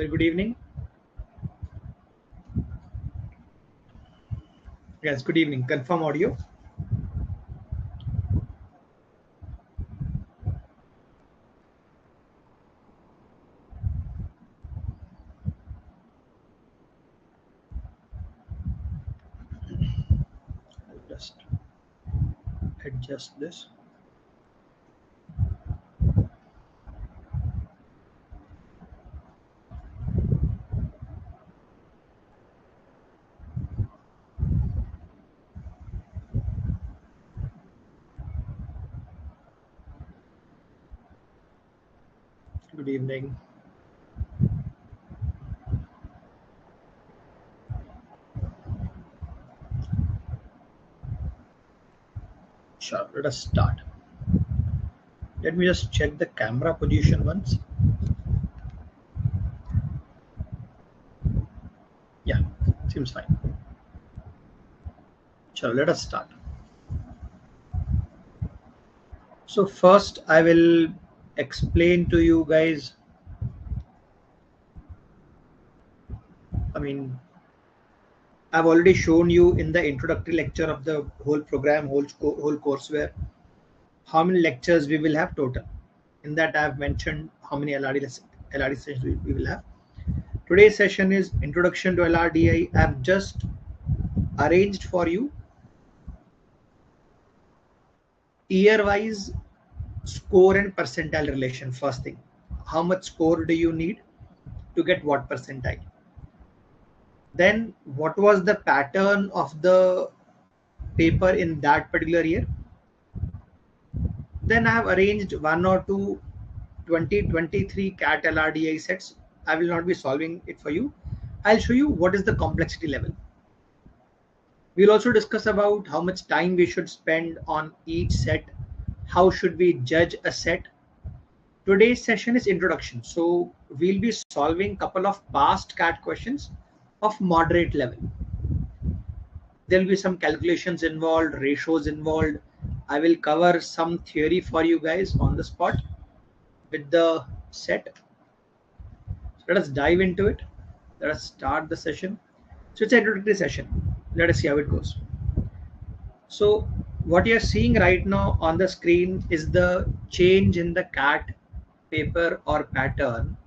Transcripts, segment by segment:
Very good evening. Yes, good evening. Confirm audio. I'll just adjust this. Good evening. Sure, let us start. Let me just check the camera position once. Yeah, seems fine. Sure, let us start. So first I will explain to you guys, I've already shown you in the introductory lecture of the whole program, whole courseware, how many lectures we will have total. In that I have mentioned how many LRD sessions we will have. Today's session is Introduction to LRDI. I have just arranged for you year-wise score and percentile relation. First thing, how much score do you need to get what percentile? Then what was the pattern of the paper in that particular year? Then I have arranged one or two 2023 CAT LRDI sets. I will not be solving it for you. I'll show you what is the complexity level. We'll also discuss about how much time we should spend on each set. How should we judge a set? Today's session is introduction. So we'll be solving a couple of past CAT questions of moderate level. There'll be some calculations involved, ratios involved. I will cover some theory for you guys on the spot with the set. So let us dive into it. Let us start the session. So it's an introductory session. Let us see how it goes. So what you're seeing right now on the screen is the change in the CAT paper or pattern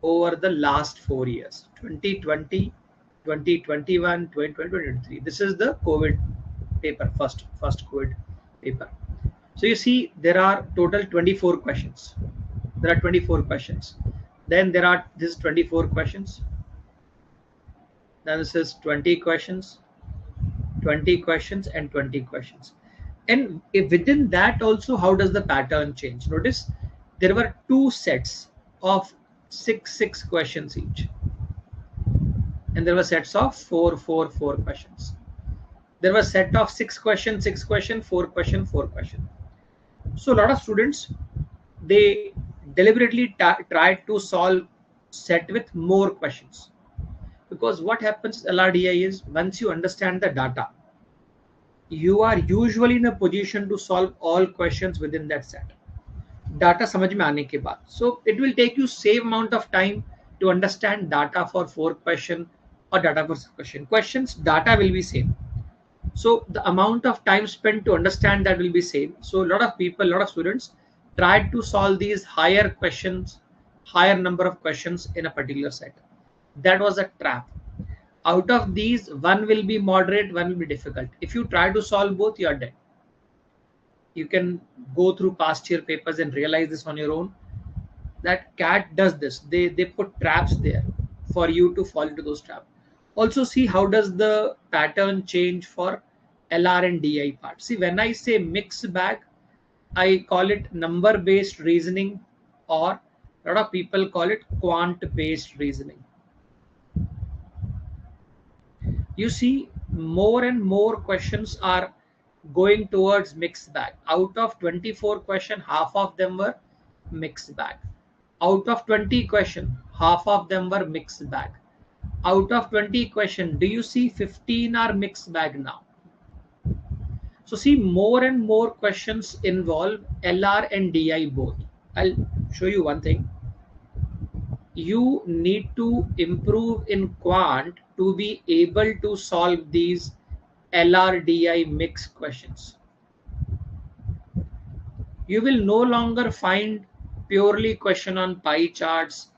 over the last 4 years, 2020, 2021, 2023. This is the COVID paper, first COVID paper. So you see there are total 24 questions. There are 24 questions. Then this is 24 questions. Then this is 20 questions, 20 questions and 20 questions. And if within that also, how does the pattern change? Notice there were two sets of six questions each. And there were sets of four questions. There was set of 6 questions, 6 question, 4 question, 4 question. So a lot of students, they deliberately tried to solve set with more questions. Because what happens LRDI is, once you understand the data, you are usually in a position to solve all questions within that set. Data समझ में आने के बाद. So it will take you same amount of time to understand data for 4 question or data for 6 question. Questions, data will be same. So the amount of time spent to understand that will be same. So a lot of people, a lot of students tried to solve these higher questions, higher number of questions in a particular set. That was a trap. Out of these, one will be moderate, one will be difficult. If you try to solve both, you are dead. You can go through past year papers and realize this on your own, that CAT does this. They put traps there for you to fall into those traps. Also see how does the pattern change for LR and DI part. See, when I say mixed bag, I call it number based reasoning, or a lot of people call it quant based reasoning. You see more and more questions are going towards mixed bag. Out of 24 questions, half of them were mixed bag. Out of 20 questions, half of them were mixed bag. Out of 20 questions, do you see 15 are mixed bag now? So see, more and more questions involve LR and DI both. I'll show you one thing. you need to improve in quant to be able to solve these LRDI mix questions. You will no longer find purely question on pie charts,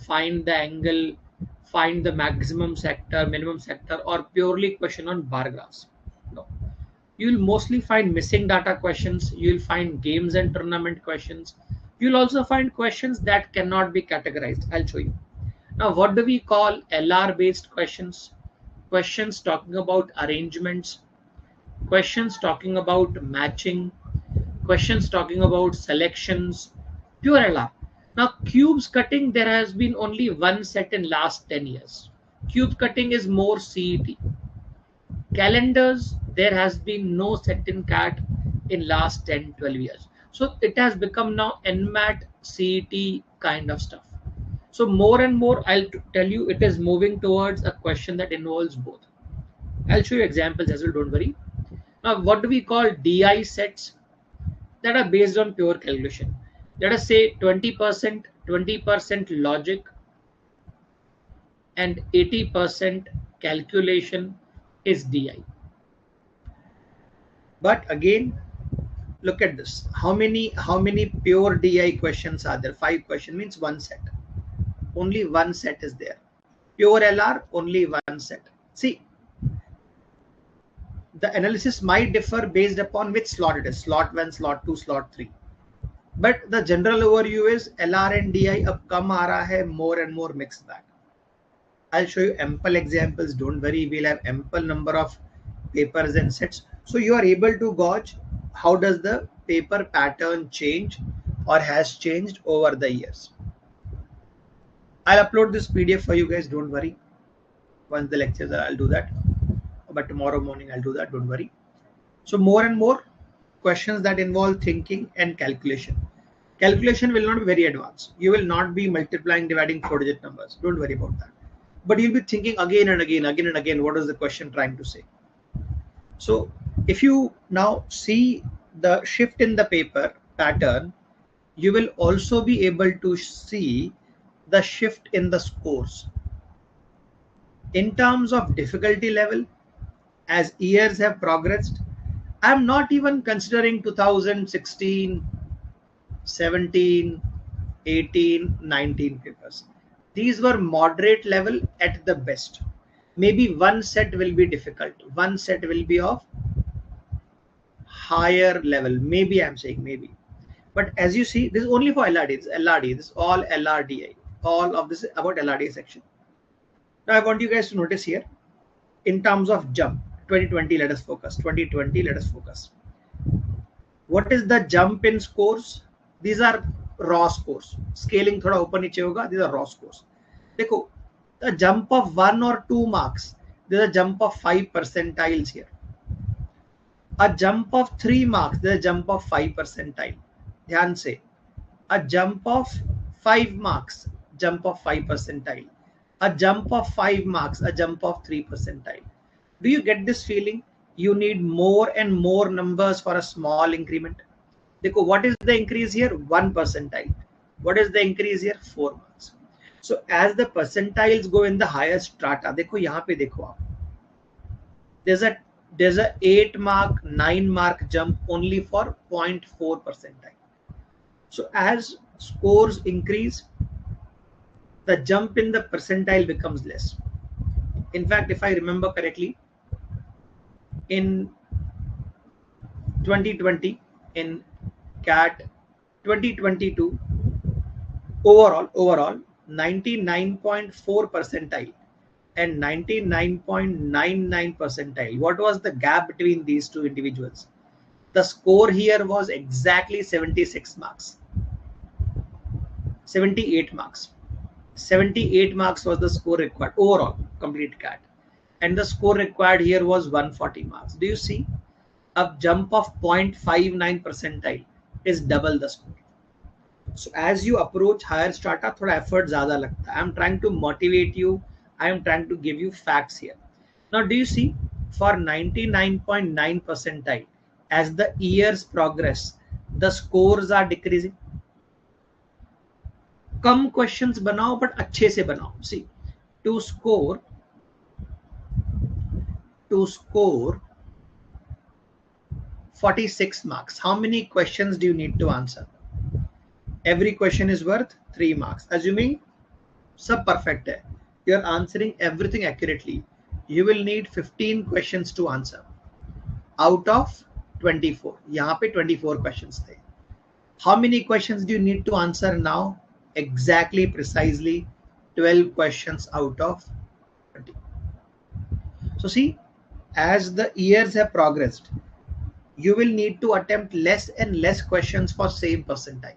find the angle, find the maximum sector, minimum sector, or purely question on bar graphs. No. You'll mostly find missing data questions. You'll find games and tournament questions. You'll also find questions that cannot be categorized. I'll show you. Now, what do we call LR based questions? Questions talking about arrangements, questions talking about matching, questions talking about selections, pure LR. Now, cubes cutting, there has been only one set in last 10 years. Cube cutting is more CET. Calendars, there has been no set in CAT in last 10-12 years. So it has become now NMAT CET kind of stuff. So more and more, I'll tell you, it is moving towards a question that involves both. I'll show you examples as well, don't worry. Now, what do we call DI sets? That are based on pure calculation. Let us say 20% logic and 80% calculation is DI. But again, look at this. How many pure DI questions are there? 5 questions means one set. Only one set is there. Pure LR, only one set. See, the analysis might differ based upon which slot it is. Slot 1, slot 2, slot 3. But the general overview is LR and DI ab kam aa raha hai, more and more mixed bag. I'll show you ample examples. Don't worry, we'll have ample number of papers and sets. So you are able to gauge how does the paper pattern change or has changed over the years. I'll upload this PDF for you guys. Don't worry. Once the lectures are, I'll do that. But tomorrow morning I'll do that. Don't worry. So more and more questions that involve thinking and calculation. Calculation will not be very advanced. You will not be multiplying, dividing 4-digit numbers. Don't worry about that. But you'll be thinking again and again, what is the question trying to say? So if you now see the shift in the paper pattern, you will also be able to see the shift in the scores. In terms of difficulty level, as years have progressed, I'm not even considering 2016, 17, 18, 19 papers. These were moderate level at the best. Maybe one set will be difficult. One set will be of higher level. Maybe I'm saying maybe. But as you see, this is only for LRD. This is LRD. This is all LRDI. All of this is about LRDI section. Now I want you guys to notice here, in terms of jump, 2020, let us focus. 2020, let us focus. What is the jump in scores? These are raw scores. Scaling thoda upar niche hoga. These are raw scores. Dekho, the jump of 1 or 2 marks. There's a jump of 5 percentiles here. A jump of 3 marks. There's a jump of 5 percentile. Dhyan se. A jump of 5 marks. Jump of 5 percentile. A jump of 5 marks. A jump of 3 percentile. Do you get this feeling? You need more and more numbers for a small increment. Dekho, what is the increase here? 1 percentile. What is the increase here? 4 marks. So as the percentiles go in the higher strata, dekho yahan pe dekho aap. There's a 8 mark, 9 mark jump only for 0.4 percentile. So as scores increase, the jump in the percentile becomes less. In fact, if I remember correctly, in 2020, in CAT 2022, overall 99.4 percentile and 99.99 percentile. What was the gap between these two individuals? The score here was exactly 76 marks. 78 marks. 78 marks was the score required overall, complete CAT. And the score required here was 140 marks. Do you see? A jump of 0.59 percentile is double the score. So as you approach higher strata, thoda effort zyada lagta hai. I am trying to motivate you. I am trying to give you facts here. Now, do you see? For 99.9 percentile, as the years progress, the scores are decreasing. Come questions बनाओ but अच्छे से बनाओ. सी, to score 46 marks, how many questions do you need to answer? Every question is worth 3 marks. Assuming sub perfect hai, you are answering everything accurately, you will need 15 questions to answer out of 24. यहाँ पे 24 questions थे. How many questions do you need to answer now? Exactly, precisely 12 questions out of 20. So see, as the years have progressed, you will need to attempt less and less questions for same percentile.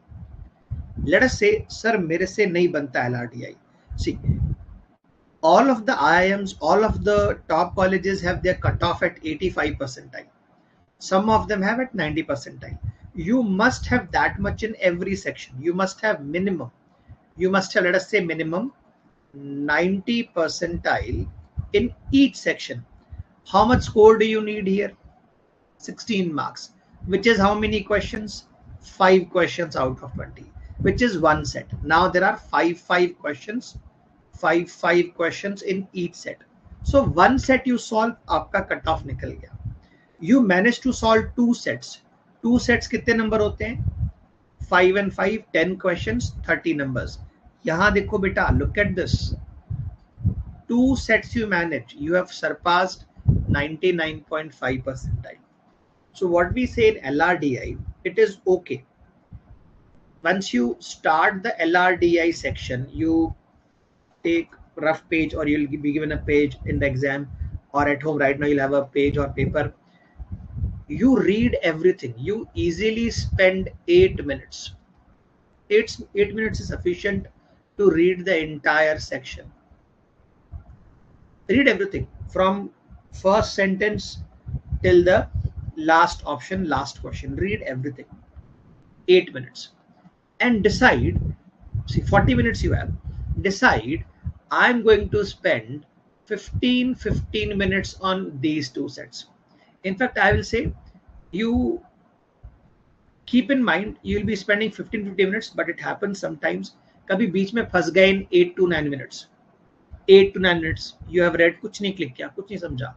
Let us say, sir, मेरे से नहीं बनता LRDI. See, all of the IIMs, all of the top colleges have their cutoff at 85 percentile. Some of them have at 90 percentile. You must have that much in every section. You must have minimum. You must have, let us say, minimum 90 percentile in each section. How much score do you need here? 16 marks, which is how many questions? 5 questions out of 20, which is one set. Now there are 5 questions, 5 questions in each set. So one set you solve, आपका cut off निकल गया. You managed to solve 2 sets. 2 sets कितने number होते हैं? 5 and 5, 10 questions, 30 numbers. यहाँ देखो बेटा, look at this. 2 sets you manage, you have surpassed 99.5 percentile. So what we say in LRDI, it is okay. Once you start the LRDI section, you take rough page, or you'll be given a page in the exam, or at home right now you'll have a page or paper. You read everything. You easily spend 8 minutes. 8 minutes is sufficient to read the entire section. Read everything from first sentence till the last option, last question. Read everything. 8 minutes. And decide, see, 40 minutes you have. Decide, I'm going to spend 15 minutes on these 2 sets. In fact, I will say, you keep in mind, you will be spending 15 minutes, but it happens sometimes. कभी बीच में फंस गए in 8 to 9 minutes. 8 to 9 minutes, you have read, कुछ नहीं click किया, कुछ नहीं समझा.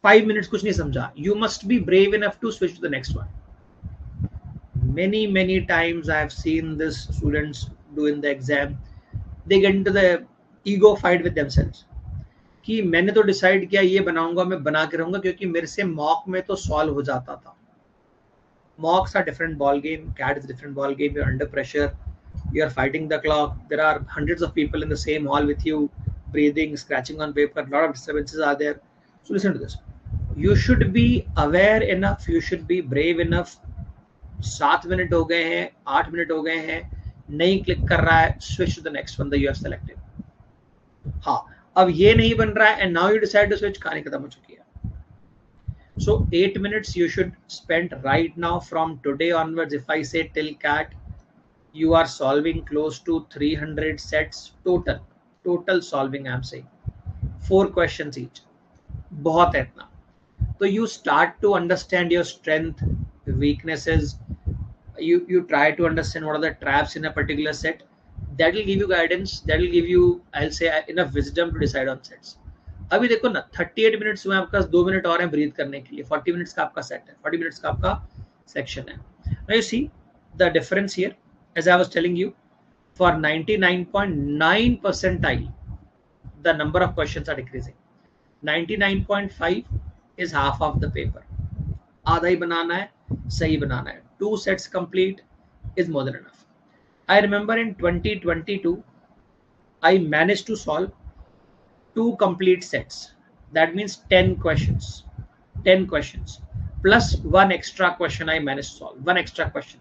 5 minutes, कुछ नहीं समझा. You must be brave enough to switch to the next one. Many times I have seen this students do in the exam. They get into the ego fight with themselves. कि मैंने तो decide किया ये बनाऊंगा, मैं बना के रहूंगा, क्योंकि मेरे से मॉक में तो सॉल्व हो जाता था. Mocks are different ball game. CAT is a different ball game. You're under pressure. You're fighting the clock. There are hundreds of people in the same hall with you, breathing, scratching on paper. A lot of disturbances are there. So listen to this. You should be aware enough. You should be brave enough. 7 minute हो गए हैं, 8 minute हो गए हैं, नहीं click कर रहा है, switch to the next one that you have selected. हाँ, अब ये नहीं बन रहा है, and now you decide to switch, कहानी खत्म हो चुकी है. So 8 minutes you should spend right now from today onwards. If I say till CAT, you are solving close to 300 sets total solving. I'm saying 4 questions each. बहुत है इतना. So you start to understand your strength, weaknesses. You try to understand what are the traps in a particular set. That will give you guidance. That will give you, I'll say, enough wisdom to decide on sets. अभी देखो ना, 38 minutes में आपका 2 minute और हैं breathe करने के लिए. 40 मिनट्स का आपका सेट है, 40 मिनट्स का आपका सेक्शन है. Now you see the difference here. As I was telling you, for 99.9 percentile, the number of questions are decreasing. 99.5 is half of the paper. आधा ही बनाना है, सही बनाना है. 2 sets complete is more than enough. I remember in 2022, I managed to solve 2 complete sets. That means 10 questions. 10 questions plus 1 extra question I managed to solve. 1 extra question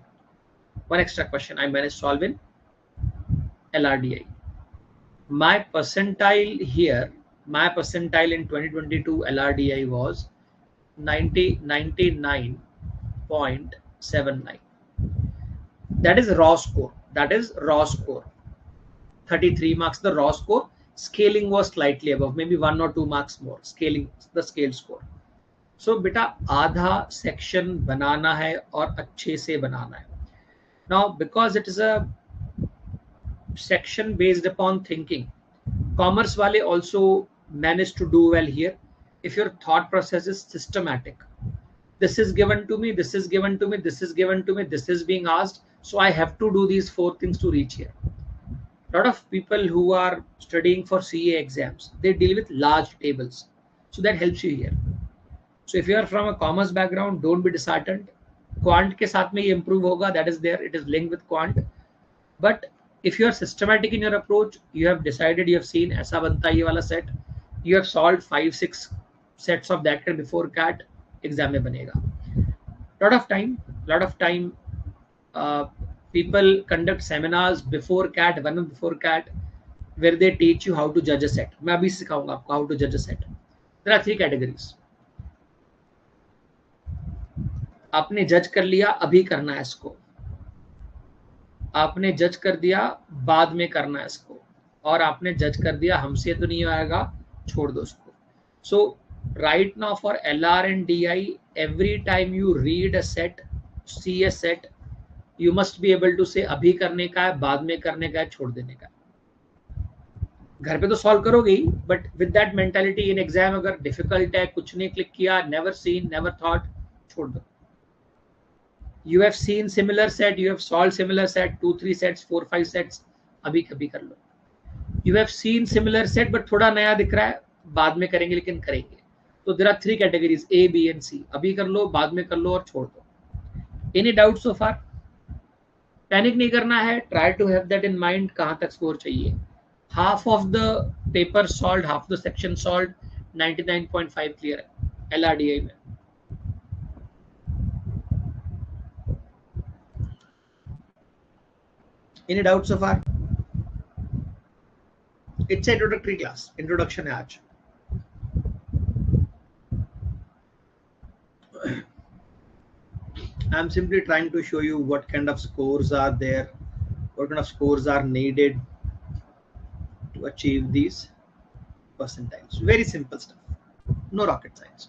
I managed to solve in LRDI. My percentile here, my percentile in 2022 LRDI was 99.79. That is raw score. 33 marks, the raw score. Scaling was slightly above, maybe 1 or 2 marks more. Scaling, the scale score. So बेटा आधा section बनाना है और अच्छे से बनाना है. Now because it is a section based upon thinking. Commerce wale also manage to do well here if your thought process is systematic. This is given to me, this is given to me, this is given to me, this is being asked, so I have to do these 4 things to reach here. A lot of people who are studying for CA exams, they deal with large tables, so that helps you here. So if you are from a commerce background, don't be disheartened. Quant ke saath mein ye improve hoga, that is there, it is linked with quant. But if you are systematic in your approach, you have decided, you have seen aisa banta hai ye wala set, you have solved 5-6 sets of that before CAT, exam mein banega. Lot of time people conduct seminars before CAT, one before CAT, where they teach you how to judge a set. मैं अभी सिखाऊंगा आपको how to judge a set. There are 3 categories. आपने जज कर लिया, अभी करना है इसको. आपने जज कर दिया, बाद में करना है इसको. और आपने जज कर दिया, हमसे तो नहीं आएगा, छोड़ दो इसको. So right now for LR and DI, every time you read a set, see a set, you must be able to say अभी करने का है, बाद में करने का है, छोड़ देने का है. घर पे तो सॉल्व करोगे ही, but with that mentality in exam अगर डिफिकल्ट है, कुछ नहीं क्लिक किया, नेवर सीन, नेवर थॉट, छोड़ दो. You have seen similar set, you have solved similar set, 2-3 sets, 4-5 sets, अभी कभी कर लो. You have seen similar set, but थोड़ा नया दिख रहा है, बाद में करेंगे, लेकिन करेंगे. तो there are 3 categories, A, B and C. अभी कर लो, बाद में कर लो और छोड़ दो. Any doubt so far? Panic नहीं करना है. Try to have that in mind. कहाँ तक स्कोर चाहिए? Half of the paper solved, half the section solved, 99.5 clear है LRDI में. Any doubt so far? It's a introductory class. Introduction है आज. I'm simply trying to show you what kind of scores are there, what kind of scores are needed to achieve these percentiles. Very simple stuff. No rocket science.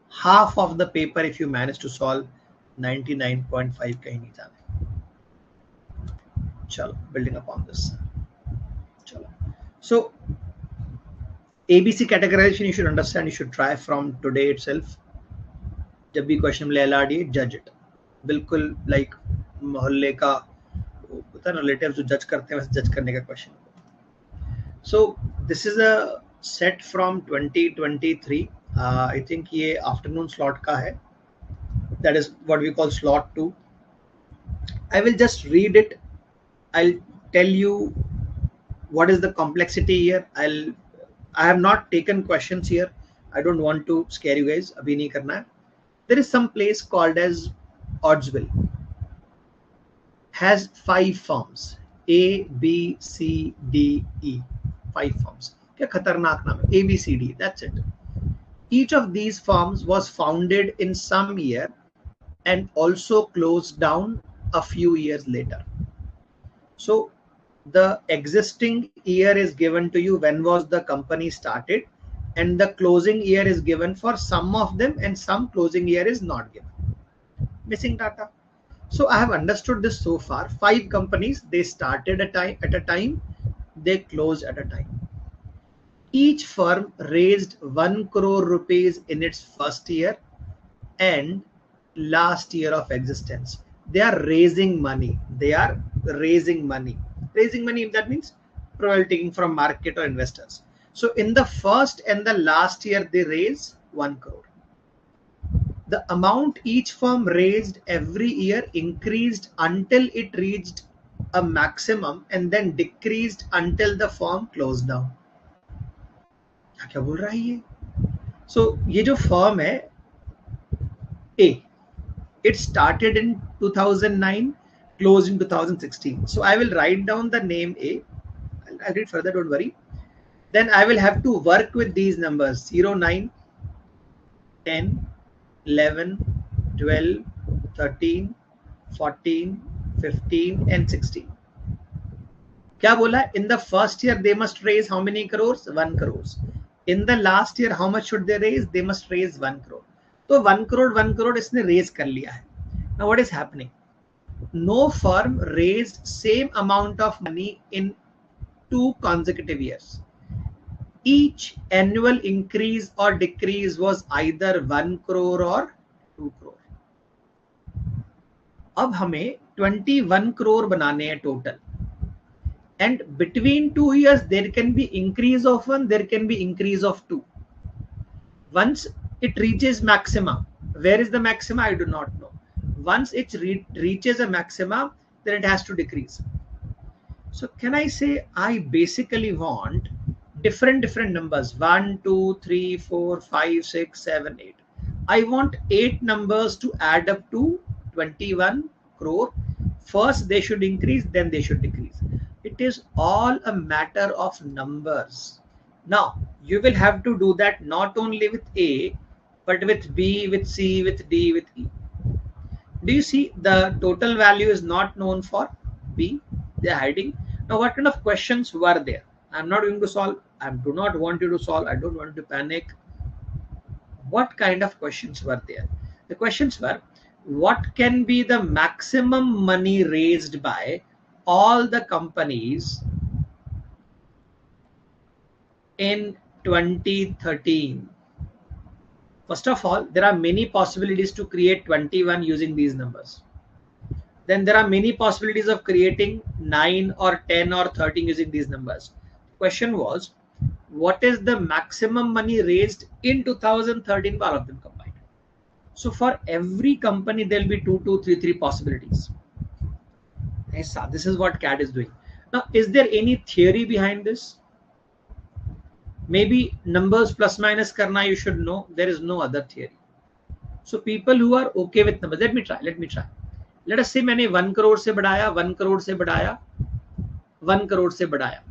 Half of the paper, if you manage to solve, 99.5 कहीं नहीं जाना. Chalo, building upon this. Chalo. So ABC categorization you should understand. You should try from today itself. जब भी question मिले LRDI, जज it. बिल्कुल like मोहल्ले का होता है, रिलेटिव्स जो जज करते हैं वैसे जज करने का question. So this is a set from 2023. I think ये आफ्टरनून स्लॉट का है. That is what we call slot 2. I will just read it. I'll tell you what is the complexity here. I have not taken questions here. I don't want to scare you guys. Abhi nahi karna hai. There is some place called as Oddsville. Has 5 firms. A, B, C, D, E. 5 firms. Kya khatarnak naam hai? A, B, C, D. That's it. Each of these firms was founded in some year and also closed down a few years later. So the existing year is given to you, when was the company started, and the closing year is given for some of them, and some closing year is not given. Missing data. So I have understood this so far. 5 companies, they started at a time, they closed at a time. Each firm raised 1 crore rupees in its first year and last year of existence. They are raising money. They are raising money. Raising money, that means probably taking from market or investors. So in the first and the last year, they raise 1 crore. The amount each firm raised every year increased until it reached a maximum and then decreased until the firm closed down. क्या बोल रहा है ये? So ये जो firm है A, it started in 2009, closed in 2016. So I will write down the name A. I'll read further, don't worry. Then I will have to work with these numbers 0, 9, 10, 11, 12, 13, 14, 15 and 16. क्या बोला? In the first year they must raise how many crores? 1 crores. In the last year how much should they raise? They must raise 1 crore. तो 1 crore इसने raise कर लिया है. Now what is happening? No firm raised same amount of money in 2 consecutive years. Each annual increase or decrease was either 1 crore or 2 crore. अब हमें 21 crore बनाने हैं total. And between 2 years, there can be increase of 1, there can be increase of 2. Once it reaches maxima, where is the maxima? I do not know. Once it reaches a maxima, then it has to decrease. So can I say I basically want different numbers, 1, 2, 3, 4, 5, 6, 7, 8. I want 8 numbers to add up to 21 crore. First they should increase, then they should decrease. It is all a matter of numbers. Now you will have to do that not only with A, but with B, with C, with D, with E. Do you see the total value is not known for B? They are hiding. Now what kind of questions were there? I'm not going to solve. I do not want you to solve. I don't want you to panic. What kind of questions were there? The questions were, what can be the maximum money raised by all the companies in 2013? First of all, there are many possibilities to create 21 using these numbers. Then there are many possibilities of creating 9 or 10 or 13 using these numbers. Question was, what is the maximum money raised in 2013 by all of them combined? So for every company, there will be 2, 2, 3, 3 possibilities. This is what CAD is doing. Now, is there any theory behind this? Maybe numbers plus minus karna you should know. There is no other theory. So people who are okay with numbers, let me try. Let us say मैंने 1 crore से बढ़ाया, 1 crore से बढ़ाया, 1 crore से बढ़ाया.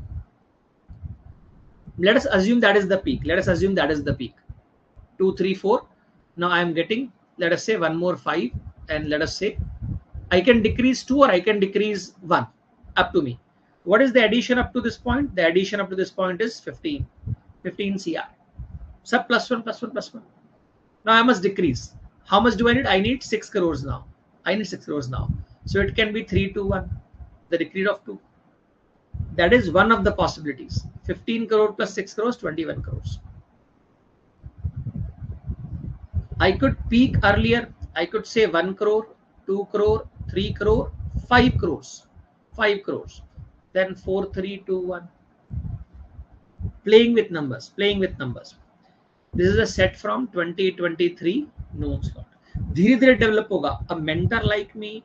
Let us assume that is the peak. 2, 3, 4. Now I am getting, let us say, one more 5, and let us say I can decrease 2 or I can decrease 1. Up to me. What is the addition up to this point? The addition up to this point is 15 CR. Sub plus 1 plus 1 plus 1. Now I must decrease. How much do I need? I need 6 crores now. So it can be 3, 2, 1. The decrease of 2. That is one of the possibilities. 15 crore plus 6 crores, 21 crores. I could peak earlier. I could say 1 crore, 2 crore, 3 crore, 5 crores. Then 4, 3, 2, 1. Playing with numbers. This is a set from 2023 known slot. धीरे धीरे develop होगा. A mentor like me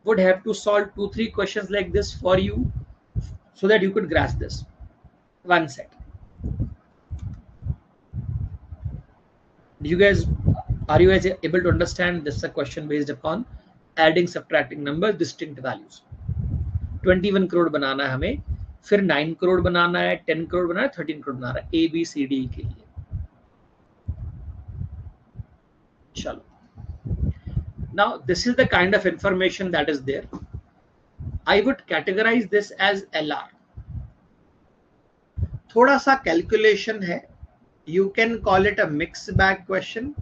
would have to solve 2, 3 questions like this for you so that you could grasp this. One set. Are you guys able to understand this is a question based upon adding, subtracting numbers, distinct values. 21 crore बनाना है हमें, फिर 9 crore बनाना है, 10 crore बनाना है, 13 crore बनाना है, A, B, C, D के लिए. चलो. Now this is the kind of information that is there. I would categorize this as LR. थोड़ा सा calculation है. You can call it a mixed bag question.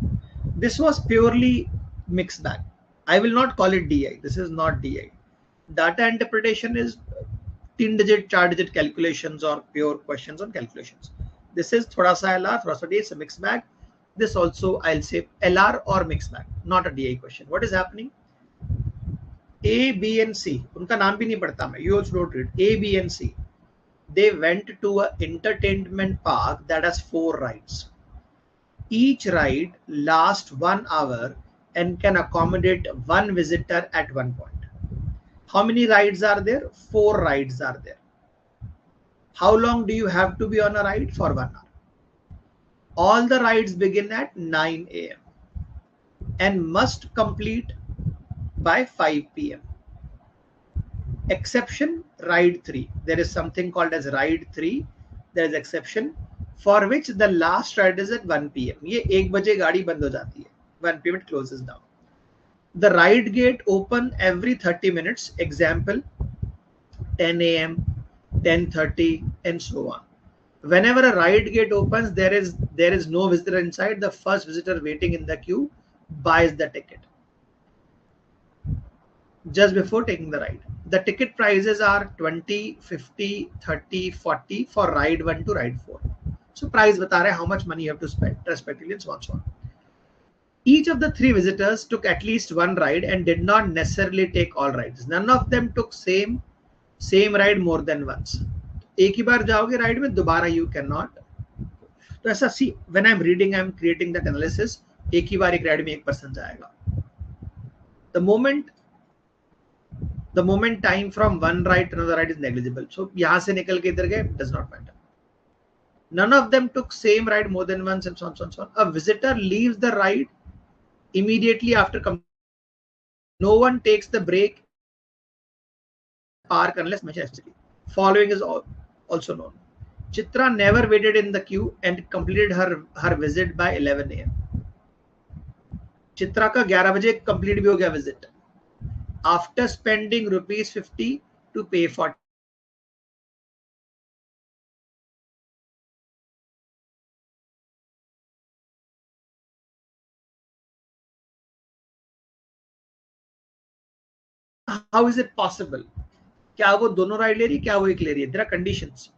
This was purely mixed bag. I will not call it DI. This is not DI. Data interpretation is 3-digit, 4-digit calculations or pure questions on calculations. This is thoda sa LR, thoda sa DI. It's a mixed bag. This also I'll say LR or mixed bag, not a DI question. What is happening? A, B and C. उनका नाम भी नहीं पढ़ता मैं. You also don't read. A, B and C. They went to an entertainment park that has 4 rides. Each ride lasts 1 hour and can accommodate 1 visitor at one point. How many rides are there? 4 rides are there. How long do you have to be on a ride? For 1 hour. All the rides begin at 9 a.m. and must complete by 5 p.m. Exception, ride 3. There is something called as ride 3. There is exception for which the last ride is at 1 p.m. ये 1 बजे गाड़ी बंद हो जाती है. 1 p.m. it closes down. The ride gate open every 30 minutes. Example, 10 a.m., 10:30 and so on. Whenever a ride gate opens, there is no visitor inside. The first visitor waiting in the queue buys the ticket. just before taking the ride. The ticket prices are 20, 50, 30, 40 for ride 1 to ride 4. So price bata raha hai how much money you have to spend respectively and so on so on. Each of the three visitors took at least one ride and did not necessarily take all rides. None of them took same ride more than once. एक ही बार जाओगे ride में, दोबारा you cannot. तो ऐसा see when I am reading I am creating that analysis, एक ही बार एक राइड में एक पर्सन जाएगा. The moment time from one ride to another ride is negligible. So यहां से निकल के इधर गए, does not matter. None of them took same ride more than once and so on, so on, so on. A visitor leaves the ride immediately after no one takes the break park unless mentioned explicitly. Following is also known. Chitra never waited in the queue and completed her visit by 11 a.m. Chitra का 11 बजे complete भी हो गया visit. After spending ₹50 to पे 40. How is it possible? क्या वो दोनों ride ले रही है, क्या वो एक ले रही है? There are conditions.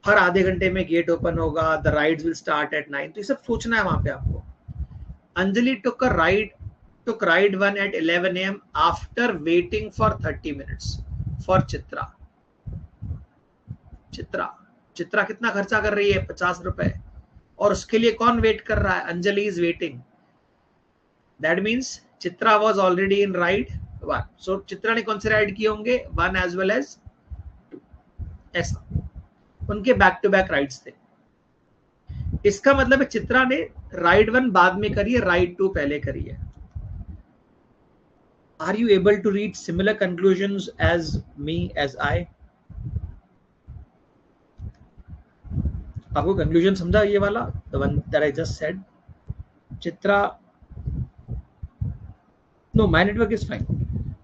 हर आधे घंटे में गेट ओपन होगा, the rides will start at 9. तो ये सब सोचना है वहां पे आपको. Anjali took ride 1 at 11 a.m. after waiting for 30 minutes for Chitra. Chitra कितना खर्चा कर रही है? ₹50. और उसके लिए कौन वेट कर रहा है? Anjali is waiting. That means Chitra was already in ride 1. सो चित्रा ने कौन से राइड किए होंगे? 1 एज वेल एज 2. ऐसा उनके बैक टू बैक राइड्स थे. इसका मतलब है चित्रा ने राइड 1 बाद में करी है, राइड 2 पहले करी है. Are you able to reach similar conclusions as me, as I? आपको कंक्लूजन समझा ये वाला? The one that I just said. Chitra. No, my network is fine.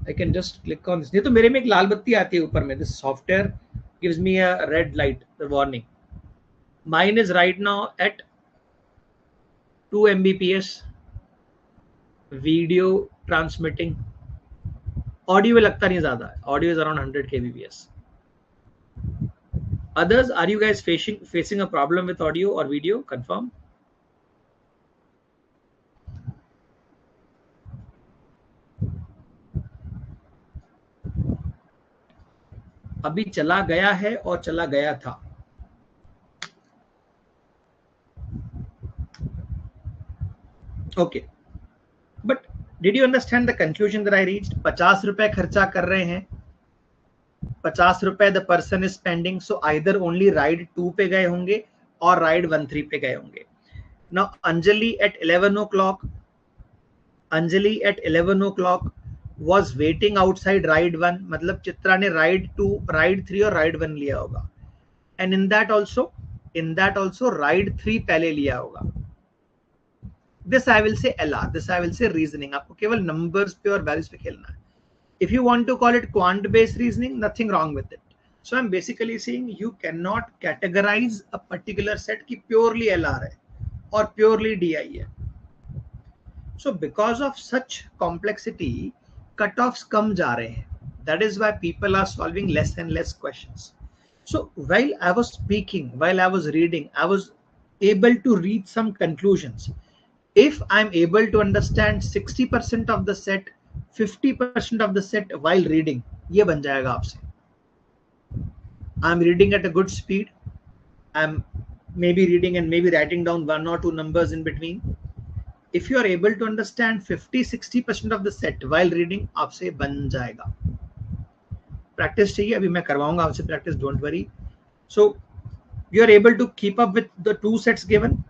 I can just click on this. ये तो मेरे में एक लाल बत्ती आती है ऊपर में. This software gives me a red light, the warning. Mine is right now at 2 Mbps. Video transmitting. Audio में लगता नहीं ज्यादा है. Audio is around 100 kbps. Others, are you guys facing a problem with audio or video? Confirm. अभी चला गया है और चला गया था. Okay. But did you understand the conclusion that I reached? ₹50 खर्चा कर रहे हैं. ₹50 the person is spending. So either only ride 2 पे गए होंगे और ride 1-3 पे गए होंगे. Now Anjali at 11 o'clock was waiting outside ride 1. मतलब चित्रा ने ride 2, ride 3 और ride 1 लिया होगा. And in that also ride 3 पहले लिया होगा. This I will say LR. This I will say reasoning. आपको केवल numbers पे और values पे खेलना है. If you want to call it quant based reasoning, nothing wrong with it. So I'm basically saying you cannot categorize a particular set की purely LR है और purely DI है. So because of such complexity, cutoffs कम जा रहे हैं. That is why people are solving less and less questions. So while I was speaking, while I was reading, I was able to reach some conclusions. If I'm able to understand 60% of the set, 50% of the set while reading, ये बन जाएगा आपसे. I'm reading at a good speed. I'm maybe reading and maybe writing down 1 or 2 numbers in between. If you are able to understand 50-60% of the set while reading, आपसे बन जाएगा. Practice चाहिए, अभी मैं करवाऊंगा आपसे practice, don't worry. So you are able to keep up with the 2 sets given.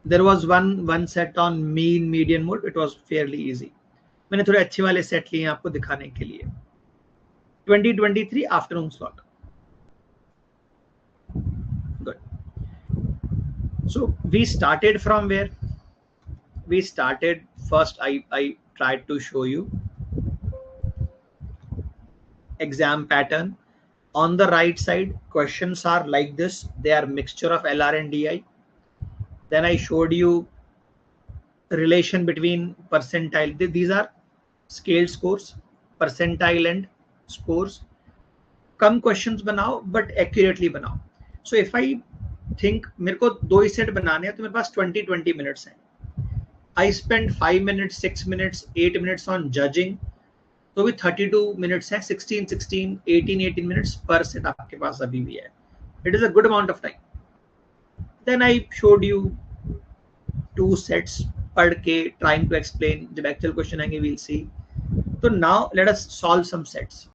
There was one set on mean median mode. It was fairly easy. मैंने थोड़े अच्छे वाले सेट लिए हैं आपको दिखाने के लिए. 2023 afternoon slot. Good. So we started from where? We started first. I tried to show you exam pattern. On the right side, questions are like this. They are mixture of LR and DI. Then I showed you relation between percentile. These are scaled scores, percentile and scores. Come questions बनाओ but accurately बनाओ. So if I think मेरे को 2 ही set बनाने हैं तो मेरे पास 20 minutes हैं. I spend 5 minutes, 6 minutes, 8 minutes on judging, तो भी 32 मिनट्स है. 16, 18 मिनट्स पर सेट आपके पास अभी भी है. It is a good amount of time. Then I showed you 2 sets पढ़ के ट्राइंग टू एक्सप्लेन. जब एक्चुअल क्वेश्चन आएंगे वील सी. तो now let us solve some sets.